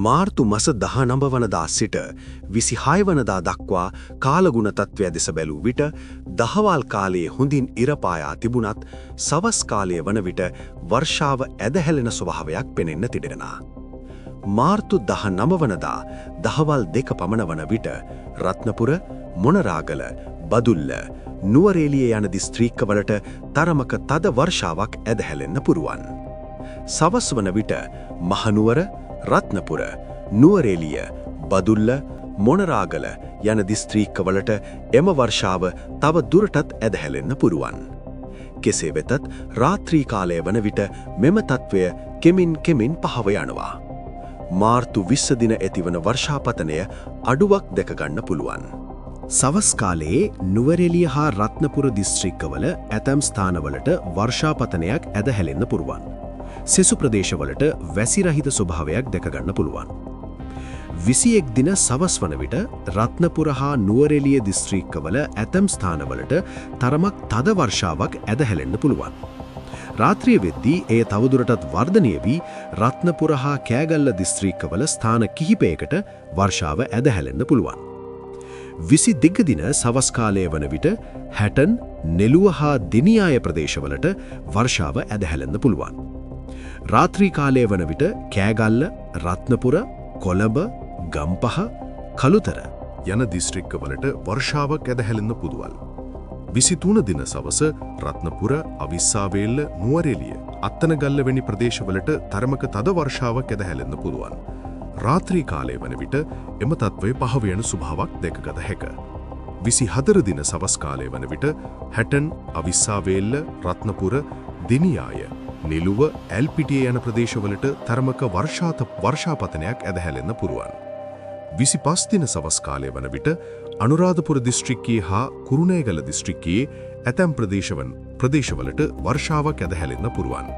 මාර්තු මස 19 වනදා සිට 26 වනදා දක්වා කාලගුණ තත්ත්වය දෙස බැලූ විට දහවල් කාලයේ හොඳින් ඉර පායා තිබුණත් සවස් කාලයේ වන විට වර්ෂාව ඇදහැලෙන ස්වභාවයක් පෙනෙන්න තිබෙනවා. මාර්තු 19 වනදා දහවල් 2 පමණ වන විට රත්නපුර, මොනරාගල, බදුල්ල, නුවරඑළිය යන දිස්ත්‍රික්කවලට තරමක තද වර්ෂාවක් ඇදහැලෙන්න පුරුවන්. සවස් වන විට මහනුවර, රත්නපුර, නුවරඑළිය, බදුල්ල, මොනරාගල යන දිස්ත්‍රික්කවලට එම වර්ෂාව තව දුරටත් ඇදහැලෙන්න පුරුවන්. කෙසේ වෙතත් රාත්‍රී කාලය වන විට මෙම තත්ත්වය කෙමින් පහව යනවා. මාර්තු 20 දින ඇතිවන වර්ෂාපතනය අඩුවක් දැක ගන්න පුළුවන්. සවස් කාලයේ නුවරඑළිය හා රත්නපුර දිස්ත්‍රික්කවල ඇතැම් ස්ථානවලට වර්ෂාපතනයක් ඇදහැලෙන්න පුරුවන්. සෙසු ප්‍රදේශවලට වැසිරහිත ස්වභාවයක් දැක ගන්න පුළුවන්. 21 දින සවස් වන විට රත්නපුර හා නුවරඑළිය දිස්ත්‍රික්කවල ඇතැම් ස්ථානවලට තරමක් තද වර්ෂාවක් ඇදහැලෙන්න පුළුවන්. රාත්‍රිය වෙද්දී එය තවදුරටත් වර්ධනය වී රත්නපුර හා කෑගල්ල දිස්ත්‍රික්කවල ස්ථාන කිහිපයකට වර්ෂාව ඇදහැලෙන්න පුළුවන්. 22 දින සවස් කාලය වන විට හැටන්, නෙළුව හා දෙනියාය ප්‍රදේශවලට වර්ෂාව ඇදහැලෙන්න පුළුවන්. රාත්‍රී කාලය වන විට කෑගල්ල, රත්නපුර, කොළඹ, ගම්පහ, කළුතර යන දිස්ත්‍රික්කවලට වර්ෂාවක් ඇදහැලෙන්න පුදුවල්. 23 දින සවස රත්නපුර, අවිස්සාවේල්ල, නුවරඑළිය, අත්තනගල්ල වැනි ප්‍රදේශවලට තරමක තද වර්ෂාවක් ඇදහැලෙන්න පුළුවන්. රාත්‍රී කාලය වන විට එම තත්ත්වය පහව යන ස්වභාවයක් දැකගත හැක. 24 දින සවස් කාලය වන විට හැටන්, අවිස්සාවේල්ල, රත්නපුර, දෙනියාය, නෙළුව, ඇල්පිටිය යන ප්‍රදේශවලට තරමක වර්ෂාපතනයක් ඇදහැලෙන්න පුරුවන්. 25 දින සවස් කාලය වන විට අනුරාධපුර දිස්ත්‍රික්කයේ හා කුරුණෑගල දිස්ත්‍රික්කයේ ඇතැම් ප්‍රදේශවලට වර්ෂාවක් ඇදහැලෙන්න පුරුවන්.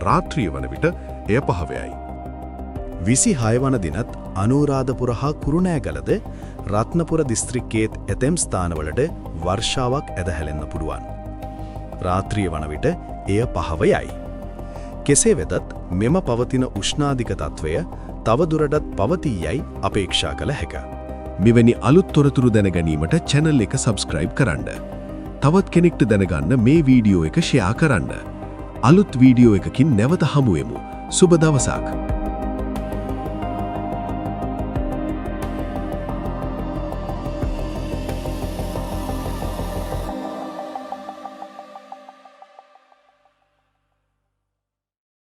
රාත්‍රිය වන විට එය පහවයයි. 26 වන දිනත් අනුරාධපුර හා කුරුණෑගලද රත්නපුර දිස්ත්‍රික්කයේත් ඇතැම් ස්ථානවලට වර්ෂාවක් ඇදහැලෙන්න පුළුවන්. රාත්‍රිය වන විට එය පහවයයි. කෙසේ වෙතත් මෙම පවතින උෂ්ණාධික තත්ත්වය තවදුරටත් පවතී යයි අපේක්ෂා කළ හැක. මෙවැනි අලුත් තොරතුරු දැනගැනීමට channel එක subscribe කරන්න. තවත් කෙනෙක්ට දැනගන්න මේ වීඩියෝ එක share කරන්න. අලුත් වීඩියෝ එකකින් නැවත හමු වෙමු. සුබ දවසක්.